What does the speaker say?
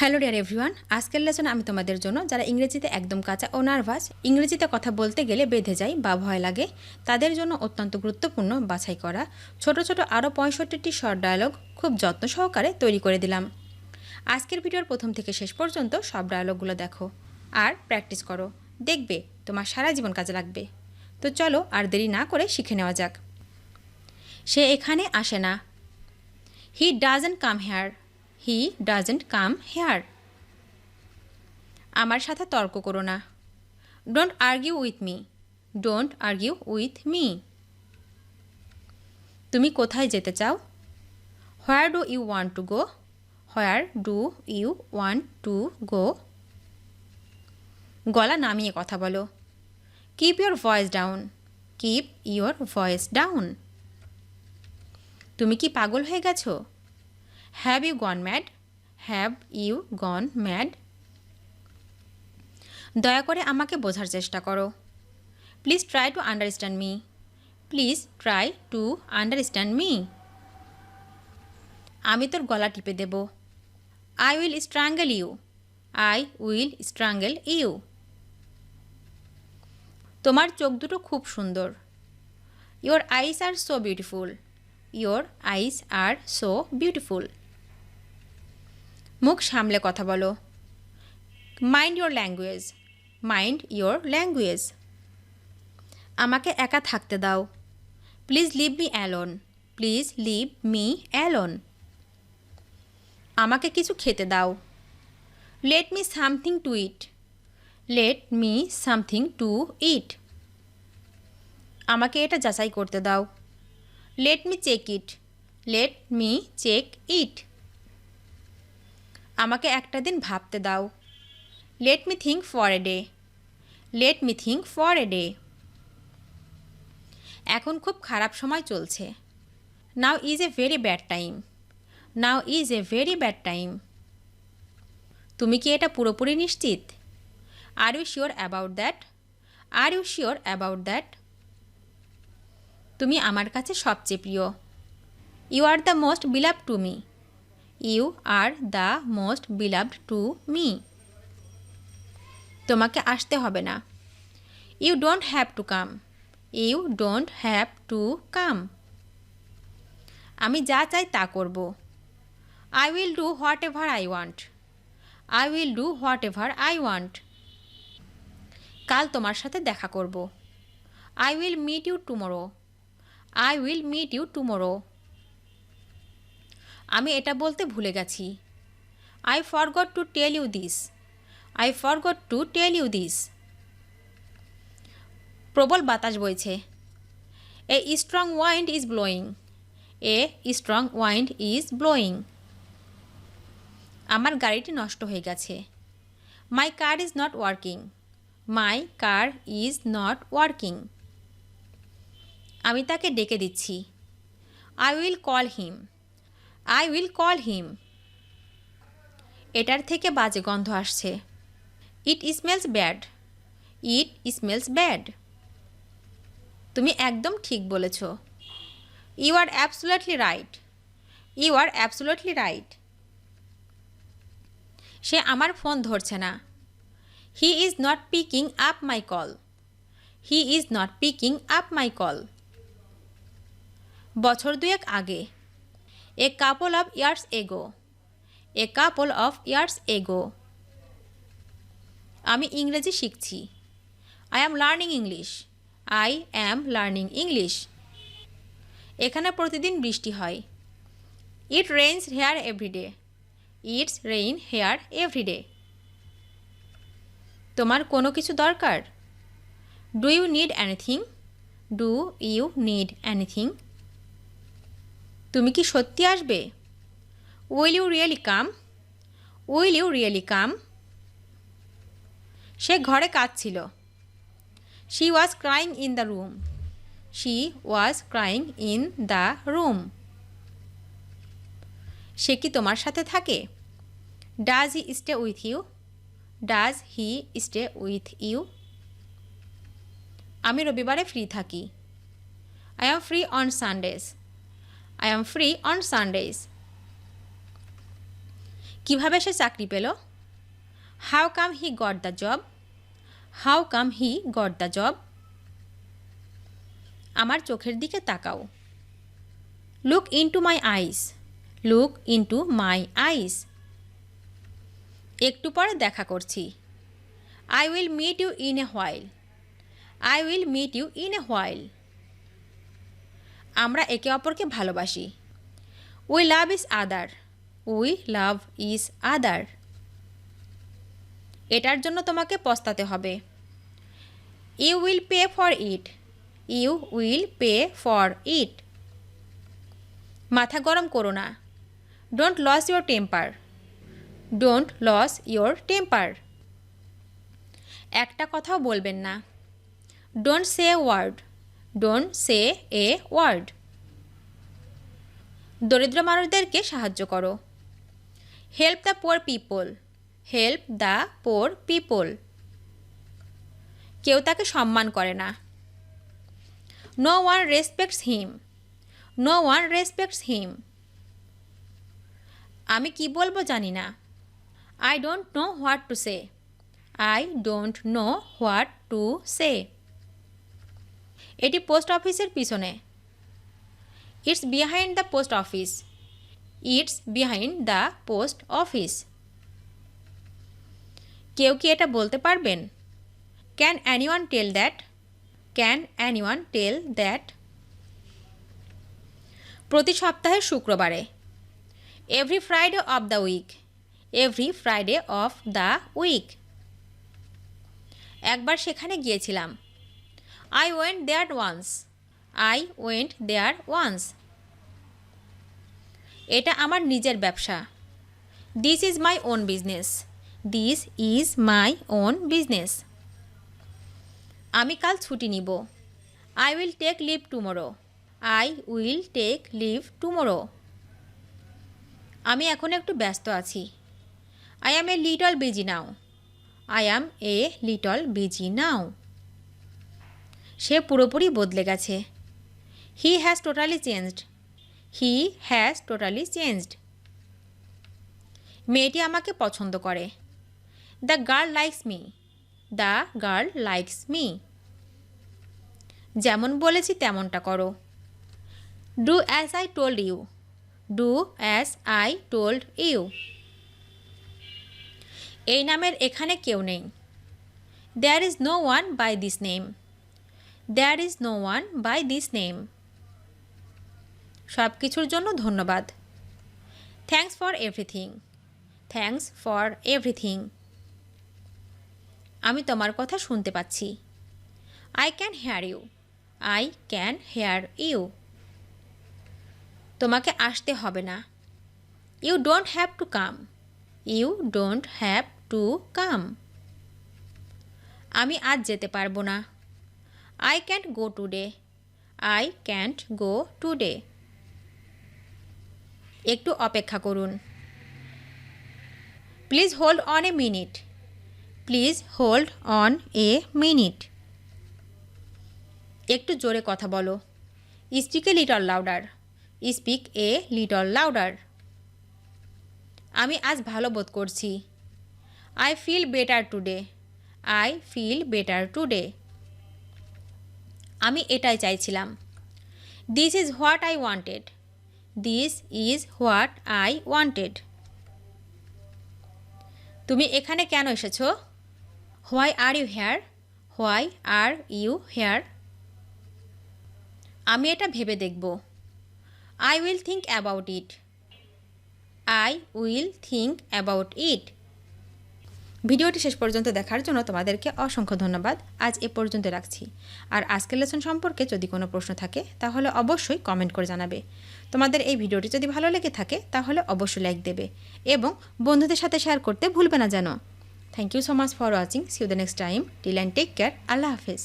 Hello dear everyone, আজকের লেসনে আমি তোমাদের জন্য যারা ইংরেজিতে একদম কাঁচা ও নার্ভাস, ইংরেজিতে কথা বলতে গেলে বেঁধে যায় বা ভয় লাগে, তাদের জন্য অত্যন্ত গুরুত্বপূর্ণ বাছাই করা ছোট ছোট আরও 65টি শর্ট ডায়ালগ খুব যত্ন সহকারে তৈরি করে দিলাম। আজকের ভিডিওর প্রথম থেকে শেষ পর্যন্ত সব ডায়ালগগুলো দেখো আর প্র্যাকটিস করো, দেখবে তোমার সারা জীবন কাজে লাগবে। তো চলো আর দেরি না করে শিখে নেওয়া যাক। সে এখানে আসে না। He doesn't come here. He doesn't come here. আমার সাথে তর্ক করো না। Don't argue with me. Don't argue with me. তুমি কোথায় যেতে চাও? Where do you want to go? Where do you want to go? গলা নামিয়ে কথা বলো। Keep your voice down. Keep your voice down. তুমি কি পাগল হয়ে গেছো? Have you gone mad? Have you gone mad? দয়া করে আমাকে বোঝার চেষ্টা করো। Please try to understand me. Please try to understand me. আমি তোর গলা টিপে দেব। I will strangle you. I will strangle you. তোমার চোখ দুটো খুব সুন্দর। Your eyes are so beautiful. Your eyes are so beautiful. মুখ সামলে কথা বলো। Mind your language. Mind your language. আমাকে একা থাকতে দাও। Please leave me alone. Please leave me alone. আমাকে কিছু খেতে দাও। Let me something to it. Let me something to eat. আমাকে এটা যাচাই করতে দাও। Let me check it. Let me check it. আমাকে একটা দিন ভাবতে দাও। Let me think for a day. Let me think for a day. এখন খুব খারাপ সময় চলছে। Now is a very bad time. Now is a very bad time. তুমি কি এটা পুরোপুরি নিশ্চিত? Are you sure about that? Are you sure about that? তুমি আমার কাছে সবচেয়ে প্রিয়। You are the most beloved to me. You are the most beloved to me. তোমাকে আসতে হবে না। You don't have to come. You don't have to come. আমি যা চাই তা করব। I will do whatever I want. I will do whatever I want. কাল তোমার সাথে দেখা করব। I will meet you tomorrow. I will meet you tomorrow. আমি এটা বলতে ভুলে গেছি। I forgot to tell you this. I forgot to tell you this. প্রবল বাতাস বইছে। A strong wind is blowing. A strong wind is blowing. আমার গাড়িটি নষ্ট হয়ে গেছে। My car is not working. My car is not working. আমি তাকে ডেকে দিচ্ছি। I will call him. I will call him. এটার থেকে বাজে গন্ধ আসছে। It smells bad. It smells bad. তুমি একদম ঠিক বলেছ। You are absolutely right. You are absolutely right. সে আমার ফোন ধরছে না। He is not picking up my call. He is not picking up my call. বছর দুয়েক আগে। এ couple of years ago. A couple of years ago. আমি ইংরেজি শিখছি। I am learning English. I am learning English. এখানে প্রতিদিন বৃষ্টি হয়। It rains here everyday. It's rain here everyday. তোমার কোনো কিছু দরকার? Do you need anything? Do you need anything? তুমি কি সত্যি আসবে? Will you really come? Will you really come? সে ঘরে কাঁদছিল। She was crying in the room. She was crying in the room. সে কি তোমার সাথে থাকে? Does he stay with you? Does he stay with you? আমি রবিবারে ফ্রি থাকি। I am free on Sundays. I am free on Sundays. কিভাবে সে চাকরি পেল? How come he got the job? How come he got the job? আমার চোখের দিকে তাকাও। Look into my eyes. Look into my eyes. একটু পরে দেখা করছি। I will meet you in a while. I will meet you in a while. আমরা একে অপরকে ভালোবাসি। We love each other. We love each other. এটার জন্য তোমাকে পস্তাতে হবে। You will pay for it. You will pay for it. মাথা গরম করো না। Don't lose your temper. Don't lose your temper. একটা কথাও বলবেন না। Don't say a word. Don't say a word. দরিদ্র মানুষদেরকে সাহায্য করো। Help the poor people. Help the poor people. কেউ তাকে সম্মান করে না। নো ওয়ান রেসপেক্টস হিম। No one respects him. আমি কি বলবো জানি না। I don't know what to say. I don't know what to say. এটি পোস্ট অফিসের পিছনে। It's behind the post office. It's behind the post office. কেউ কি এটা বলতে পারবেন? Can anyone tell that? Can anyone tell that? প্রতি সপ্তাহের শুক্রবারে। Every Friday of the week. Every Friday of the week. একবার সেখানে গিয়েছিলাম। I went there once. I went there once. এটা আমার নিজের ব্যবসা। This is my own business. This is my own business. আমি কাল ছুটি নিব। I will take leave tomorrow. I will take leave tomorrow. আমি এখন একটু ব্যস্ত আছি। I am a little busy now. I am a little busy now. সে পুরোপুরি বদলে গেছে। He has totally changed. He has totally changed. মেয়েটি আমাকে পছন্দ করে। The girl likes me. The girl likes me. যেমন বলেছি তেমনটা করো। Do as I told you. Do as I told you. এই নামের এখানে কেউ নেই। There is no one by this name. There is no one by this name. সব কিছুর জন্য ধন্যবাদ। Thanks for everything. Thanks for everything. আমি তোমার কথা শুনতে পাচ্ছি। I can hear you. I can hear you. তোমাকে আসতে হবে না। You don't have to come. You don't have to come. আমি আজ যেতে পারবো না। I can't go today. I can't go today. একটু অপেক্ষা করুন। Please hold on a minute. Please hold on a minute. একটু জোরে কথা বলো। Speak a little louder. Speak a little louder. আমি আজ ভালো বোধ করছি। I feel better today. I feel better today. আমি এটাই চাইছিলাম। This is what I wanted. This is what I wanted. তুমি এখানে কেন এসেছো? Why are you here? Why are you here? আমি এটা ভেবে দেখব। I will think about it. I will think about it. ভিডিওটি শেষ পর্যন্ত দেখার জন্য তোমাদেরকে অসংখ্য ধন্যবাদ। আজ এ পর্যন্ত রাখছি। আর আজকের লেসন সম্পর্কে যদি কোনো প্রশ্ন থাকে তাহলে অবশ্যই কমেন্ট করে জানাবে। তোমাদের এই ভিডিওটি যদি ভালো লেগে থাকে তাহলে অবশ্যই লাইক দেবে এবং বন্ধুদের সাথে শেয়ার করতে ভুলবে না যেন। Thank you so much for watching. See you the next time. Till and take care. আল্লাহ হাফেজ।